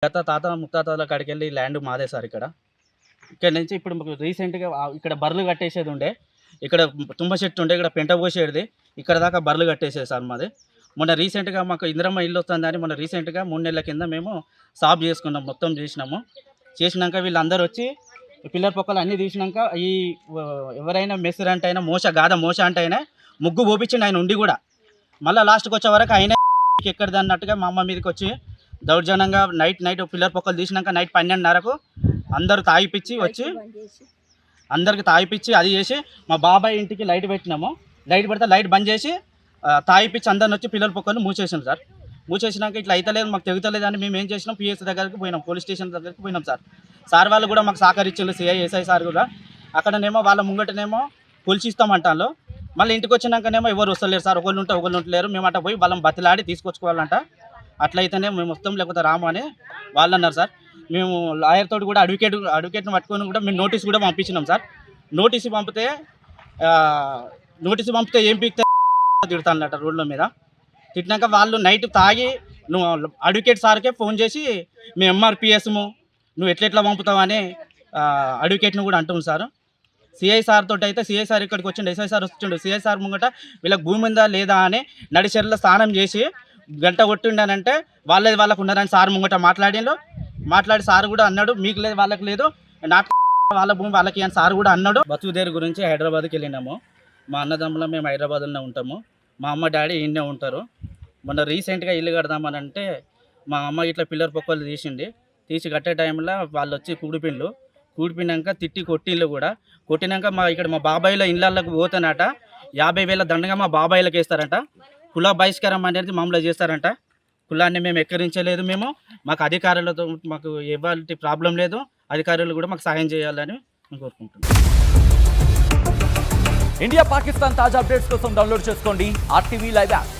గత తాత ముత్తాతల కాడికి వెళ్ళి ల్యాండ్ మాదే సార్. ఇక్కడ నుంచి ఇప్పుడు మాకు రీసెంట్గా ఇక్కడ బర్రెలు కట్టేసేది ఉండే, ఇక్కడ తుమ్మ చెట్టు ఉండే, ఇక్కడ పెంట పోసేది, ఇక్కడ దాకా బర్రెలు కట్టేసేది సార్ మాది. మొన్న రీసెంట్గా మాకు ఇందిరమ్మ ఇల్లు వస్తుందని మొన్న రీసెంట్గా 3 నెలల కింద మేము సాఫ్ చేసుకున్నాం, మొత్తం చేసినాము. చేసినాక వీళ్ళందరూ వచ్చి పిల్లర్ పొక్కలు అన్నీ తీసినాక ఎవరైనా మెస్సిరంట్ అయినా మోస అంటే అయినా ముగ్గు పోపించిండు ఆయన ఉండి కూడా. మళ్ళీ లాస్ట్కి వచ్చే వరకు ఆయన ఎక్కడిది అన్నట్టుగా మా అమ్మ మీదకి వచ్చి దౌర్జన్యంగా నైట్ పిల్లర్ పొక్కలు తీసినాక నైట్ 12:30కు అందరూ తాగిపిచ్చి వచ్చి అందరికి తాగిపిచ్చి అది చేసి మా బాబాయ్ ఇంటికి లైట్ పెట్టినాము. లైట్ పెడితే లైట్ బంద్ చేసి తాగిపిచ్చి అందరిని వచ్చి పిల్లల పొక్కలు మూసేసాం సార్. మూసేసినాక ఇట్లా అయితలేదు, మాకు తెగుతలేదు అని మేము ఏం చేసినాం, పిఎస్ దగ్గరికి పోయినాం, పోలీస్ స్టేషన్ దగ్గరికి పోయినాం సార్. సార్ వాళ్ళు కూడా మాకు సహకరించారు, సిఐ ఎస్ఐ సార్ కూడా. అక్కడనేమో వాళ్ళ ముంగటనేమో కొలిచిస్తామంటాను. మళ్ళీ ఇంటికి వచ్చినాకనేమో ఎవరు వస్తలేరు సార్, ఒకళ్ళు ఉంటలేరు. మేము అట్లా పోయి వాళ్ళని బతిలాడి తీసుకొచ్చుకోవాలంట. అట్లయితేనే మేము వస్తాం, లేకపోతే రాము అని వాళ్ళు అన్నారు సార్. మేము లాయర్ తోటి కూడా అడ్వకేట్ని పట్టుకొని కూడా మేము నోటీస్ కూడా పంపించినాం సార్. నోటీసు పంపితే ఏం పీక్తే తిడతానట రోడ్ల మీద. తిట్టినాక వాళ్ళు నైట్ తాగి నువ్వు అడ్వకేట్ సార్కే ఫోన్ చేసి మేము ఎంఆర్పిఎస్ము నువ్వు ఎట్లా పంపుతావు అని అడ్వకేట్ని కూడా అంటుంది సార్. సిఐ సార్ తోటి అయితే సిఐ సార్ ఇక్కడికి వచ్చిండు, ఎస్ఐ సార్ వచ్చిండు. సిఐ సార్ ముంగట వీళ్ళకి భూమి ఉందా లేదా అని నడిచెర్ల స్నానం చేసి గంట కొట్టిండానంటే వాళ్ళకు ఉన్నారని సార్ ముంగట మాట్లాడి సార్ కూడా అన్నాడు, మీకు లేదు వాళ్ళకి లేదు, నాకు వాళ్ళ భూమి వాళ్ళకి అని సార్ కూడా అన్నాడు. బతుకుదేరు గురించి హైదరాబాద్కి వెళ్ళినాము. మా అన్నదమ్ముల మేము హైదరాబాద్లోనే ఉంటాము, మా అమ్మ డాడీ ఈయనే ఉంటారు. మొన్న రీసెంట్గా ఇల్లు కడదామని అంటే మా అమ్మ ఇట్లా పిల్లర్ పొక్కలు తీసి కట్టే టైంలో వాళ్ళు వచ్చి కూడిపోయినాక తిట్టి కొట్టిళ్ళు కూడా. కొట్టినాక ఇక్కడ మా బాబాయిల ఇళ్ళకు పోతానట 50,000 దండగా మా బాబాయిలకు వేస్తారంట. కుల బహిష్కారం అనేది మామూలు చేస్తారంట. కులాన్ని మేము ఎక్కరించలేదు. మాకు అధికారులతో మాకు ఎలాంటి ప్రాబ్లం లేదు, అధికారులు కూడా మాకు సహాయం చేయాలని నేను కోరుకుంటున్నాను. ఇండియా పాకిస్తాన్ తాజా అప్డేట్స్ కోసం డౌన్లోడ్ చేసుకోండి RTV లైవ్ యాప్.